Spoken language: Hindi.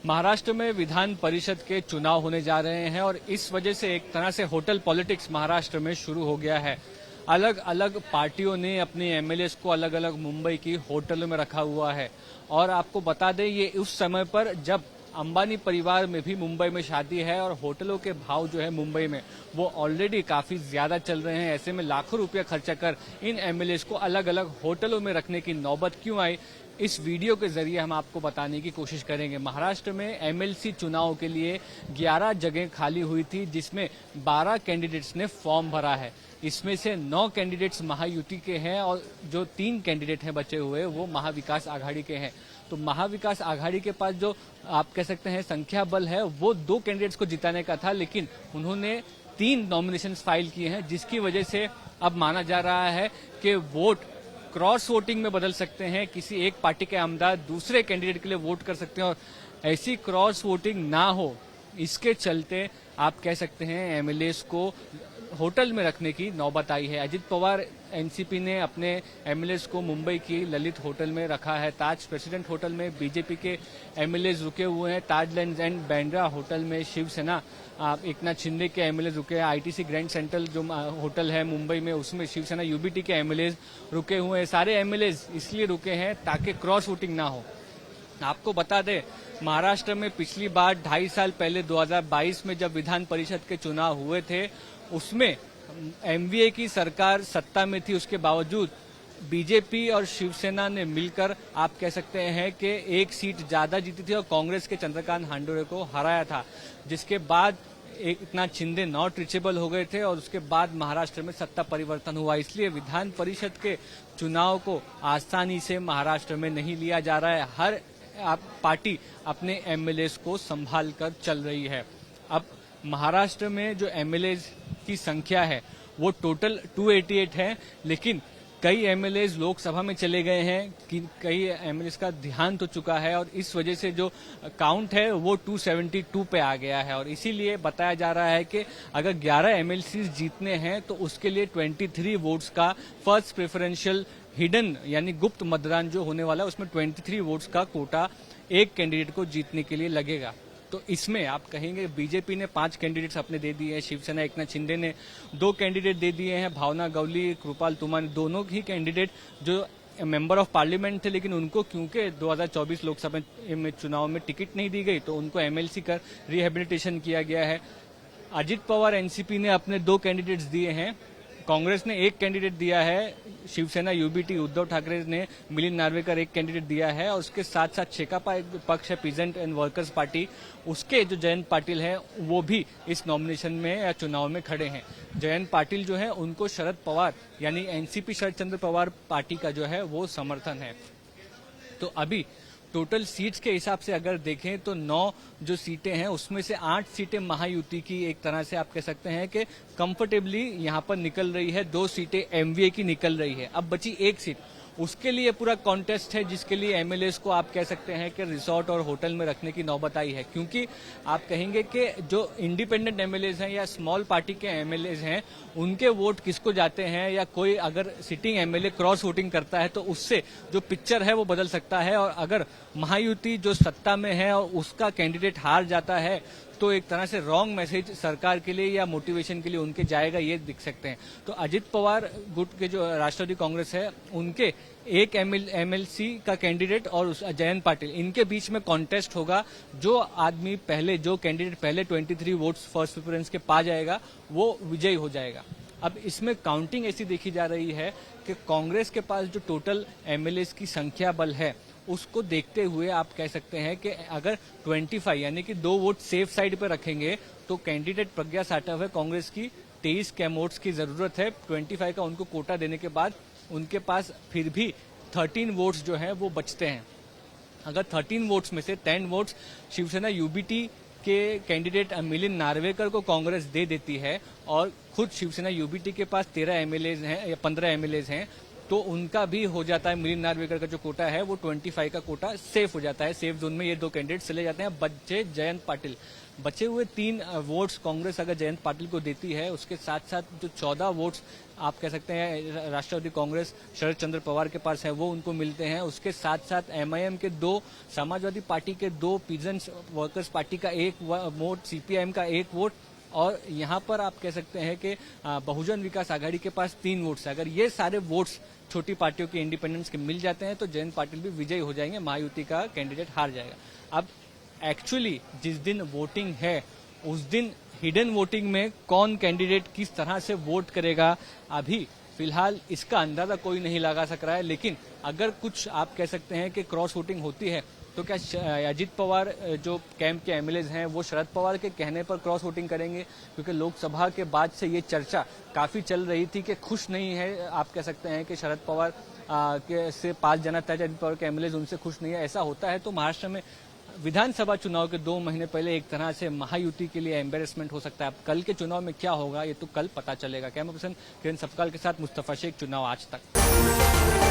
महाराष्ट्र में विधान परिषद के चुनाव होने जा रहे हैं और इस वजह से एक तरह से होटल पॉलिटिक्स महाराष्ट्र में शुरू हो गया है। अलग अलग पार्टियों ने अपने एमएलएस को अलग अलग मुंबई की होटलों में रखा हुआ है और आपको बता दें ये उस समय पर जब अंबानी परिवार में भी मुंबई में शादी है और होटलों के भाव जो है मुंबई में वो ऑलरेडी काफी ज्यादा चल रहे हैं। ऐसे में लाखों रुपया खर्चा कर इन एमएलएस को अलग अलग होटलों में रखने की नौबत क्यों आई, इस वीडियो के जरिए हम आपको बताने की कोशिश करेंगे। महाराष्ट्र में एमएलसी चुनाव के लिए 11 जगह खाली हुई थी जिसमें 12 कैंडिडेट्स ने फॉर्म भरा है। इसमें से 9 कैंडिडेट्स महायुति के हैं और जो 3 कैंडिडेट हैं बचे हुए वो महाविकास आघाड़ी के हैं। तो महाविकास आघाड़ी के पास जो आप कह सकते हैं संख्या बल है वो 2 कैंडिडेट्स को जिताने का था, लेकिन उन्होंने 3 नॉमिनेशन फाइल किए हैं जिसकी वजह से अब माना जा रहा है कि वोट क्रॉस वोटिंग में बदल सकते हैं। किसी एक पार्टी के आमदार दूसरे कैंडिडेट के लिए वोट कर सकते हैं और ऐसी क्रॉस वोटिंग ना हो, इसके चलते आप कह सकते हैं एमएलएस को होटल में रखने की नौबत आई है। अजित पवार एनसीपी ने अपने एमएलएस को मुंबई की ललित होटल में रखा है। ताज प्रेसिडेंट होटल में बीजेपी के एमएलएस रुके हुए हैं। ताज लैंड्स एंड बैंड्रा होटल में शिवसेना एकनाथ शिंदे के एमएलएस रुके हैं। आईटीसी ग्रैंड सेंट्रल जो होटल है मुंबई में उसमें शिवसेना यूबीटी के एमएलएस रुके हुए हैं। सारे एमएलएस इसलिए रुके हैं ताकि क्रॉस वोटिंग ना हो। आपको बता दें महाराष्ट्र में पिछली बार 2.5 साल पहले 2022 में जब विधान परिषद के चुनाव हुए थे उसमें एमवीए की सरकार सत्ता में थी, उसके बावजूद बीजेपी और शिवसेना ने मिलकर आप कह सकते हैं कि एक सीट ज्यादा जीती थी और कांग्रेस के चंद्रकांत हांडोरे को हराया था, जिसके बाद एकनाथ शिंदे नॉट रीचेबल हो गए थे और उसके बाद महाराष्ट्र में सत्ता परिवर्तन हुआ। इसलिए विधान परिषद के चुनाव को आसानी से महाराष्ट्र में नहीं लिया जा रहा है। हर पार्टी अपने एमएलएस को संभाल कर चल रही है। अब महाराष्ट्र में जो एमएलएस की संख्या है वो टोटल 288 है, लेकिन कई एमएलएस लोकसभा में चले गए हैं कि कई एमएलएस का देहांत हो चुका है और इस वजह से जो काउंट है वो 272 पे आ गया है और इसीलिए बताया जा रहा है कि अगर 11 एमएलसी जीतने हैं तो उसके लिए 23 वोट्स का फर्स्ट प्रेफरेंशियल हिडन यानी गुप्त मतदान जो होने वाला है उसमें 23 वोट्स का कोटा एक कैंडिडेट को जीतने के लिए लगेगा। तो इसमें आप कहेंगे बीजेपी ने 5 कैंडिडेट्स अपने दे दिए हैं, शिवसेना एकनाथ शिंदे ने 2 कैंडिडेट दे दिए हैं, भावना गवली कृपाल तुमाने दोनों ही कैंडिडेट जो मेंबर ऑफ पार्लियामेंट थे, लेकिन उनको क्योंकि 2024 लोकसभा में चुनाव में टिकट नहीं दी गई तो उनको एमएलसी कर रिहेबिलिटेशन किया गया है। अजित पवार एनसीपी ने अपने 2 कैंडिडेट्स दिए हैं, कांग्रेस ने 1 कैंडिडेट दिया है, शिवसेना यूबीटी उद्धव ठाकरे ने मिलिंद नार्वेकर 1 कैंडिडेट दिया है और उसके साथ साथ शेकापा पक्ष है पीजेंट एंड वर्कर्स पार्टी, उसके जो जयंत पाटिल है वो भी इस नॉमिनेशन में या चुनाव में खड़े हैं। जयंत पाटिल जो है उनको शरद पवार यानी एनसीपी शरद चंद्र पवार पार्टी का जो है वो समर्थन है। तो अभी टोटल सीट्स के हिसाब से अगर देखें तो 9 जो सीटें हैं उसमें से 8 सीटें महायुति की एक तरह से आप कह सकते हैं कि कंफर्टेबली यहां पर निकल रही है, 2 सीटें एमवीए की निकल रही है। अब बची 1 सीट, उसके लिए पूरा कॉन्टेस्ट है जिसके लिए एमएलएस को आप कह सकते हैं कि रिसोर्ट और होटल में रखने की नौबत आई है, क्योंकि आप कहेंगे कि जो इंडिपेंडेंट एमएलएस हैं या स्मॉल पार्टी के एमएलएस हैं उनके वोट किसको जाते हैं या कोई अगर सिटिंग एमएलए क्रॉस वोटिंग करता है तो उससे जो पिक्चर है वो बदल सकता है और अगर महायुति जो सत्ता में है और उसका कैंडिडेट हार जाता है तो एक तरह से रॉन्ग मैसेज सरकार के लिए या मोटिवेशन के लिए उनके जाएगा, ये दिख सकते हैं। तो अजित पवार गुट के जो राष्ट्रवादी कांग्रेस है उनके एक एमएलसी का कैंडिडेट और जयंत पाटिल, इनके बीच में कॉन्टेस्ट होगा। जो आदमी पहले जो कैंडिडेट पहले 23 वोट्स फर्स्ट प्रेफरेंस के पा जाएगा वो विजयी हो जाएगा। अब इसमें काउंटिंग ऐसी देखी जा रही है कि कांग्रेस के पास जो टोटल एमएलएस की संख्या बल है उसको देखते हुए आप कह सकते हैं कि अगर 25 यानी कि 2 वोट सेफ साइड पर रखेंगे तो कैंडिडेट प्रज्ञा साटव है कांग्रेस की 23 कैमोट्स की जरूरत है। 25 का उनको कोटा देने के बाद उनके पास फिर भी 13 वोट्स जो है वो बचते हैं। अगर 13 वोट्स में से 10 वोट्स शिवसेना यूबीटी के कैंडिडेट मिलिंद नार्वेकर को कांग्रेस दे देती है और खुद शिवसेना यूबीटी के पास 13 एमएलएज हैं या 15 एमएलएज हैं तो उनका भी हो जाता है, मिलिंद नार्वेकर का जो कोटा है वो 25 का कोटा सेफ हो जाता है। सेफ जोन में ये 2 कैंडिडेट चले जाते हैं। बचे जयंत पाटिल, बचे हुए 3 वोट्स कांग्रेस अगर जयंत पाटिल को देती है, उसके साथ साथ जो 14 वोट्स आप कह सकते हैं राष्ट्रवादी कांग्रेस शरद चंद्र पवार के पास है वो उनको मिलते हैं। उसके साथ साथ एमआईएम के 2, समाजवादी पार्टी के 2, पीजेंट्स वर्कर्स पार्टी का 1 वोट, सीपीआईएम का 1 वोट, और यहाँ पर आप कह सकते हैं कि बहुजन विकास आघाड़ी के पास 3 वोट्स है। अगर ये सारे वोट्स छोटी पार्टियों के इंडिपेंडेंस के मिल जाते हैं तो जयंत पाटिल भी विजयी हो जाएंगे, महायुति का कैंडिडेट हार जाएगा। अब एक्चुअली जिस दिन वोटिंग है उस दिन हिडन वोटिंग में कौन कैंडिडेट किस तरह से वोट करेगा, अभी फिलहाल इसका अंदाजा कोई नहीं लगा सक रहा है। लेकिन अगर कुछ आप कह सकते हैं कि क्रॉस वोटिंग होती है तो क्या अजित पवार जो कैंप के एमएलएज हैं वो शरद पवार के कहने पर क्रॉस वोटिंग करेंगे? क्योंकि लोकसभा के बाद से ये चर्चा काफी चल रही थी कि खुश नहीं है, आप कह सकते हैं कि शरद पवार के से 5 जना तय, अजित पवार के एमएलएज उनसे खुश नहीं है। ऐसा होता है तो महाराष्ट्र में विधानसभा चुनाव के 2 महीने पहले एक तरह से महायुति के लिए एम्बेरसमेंट हो सकता है। अब कल के चुनाव में क्या होगा ये तो कल पता चलेगा। कैमरा पर्सन किरण सफकाल के साथ मुस्तफा शेख, चुनाव आज तक।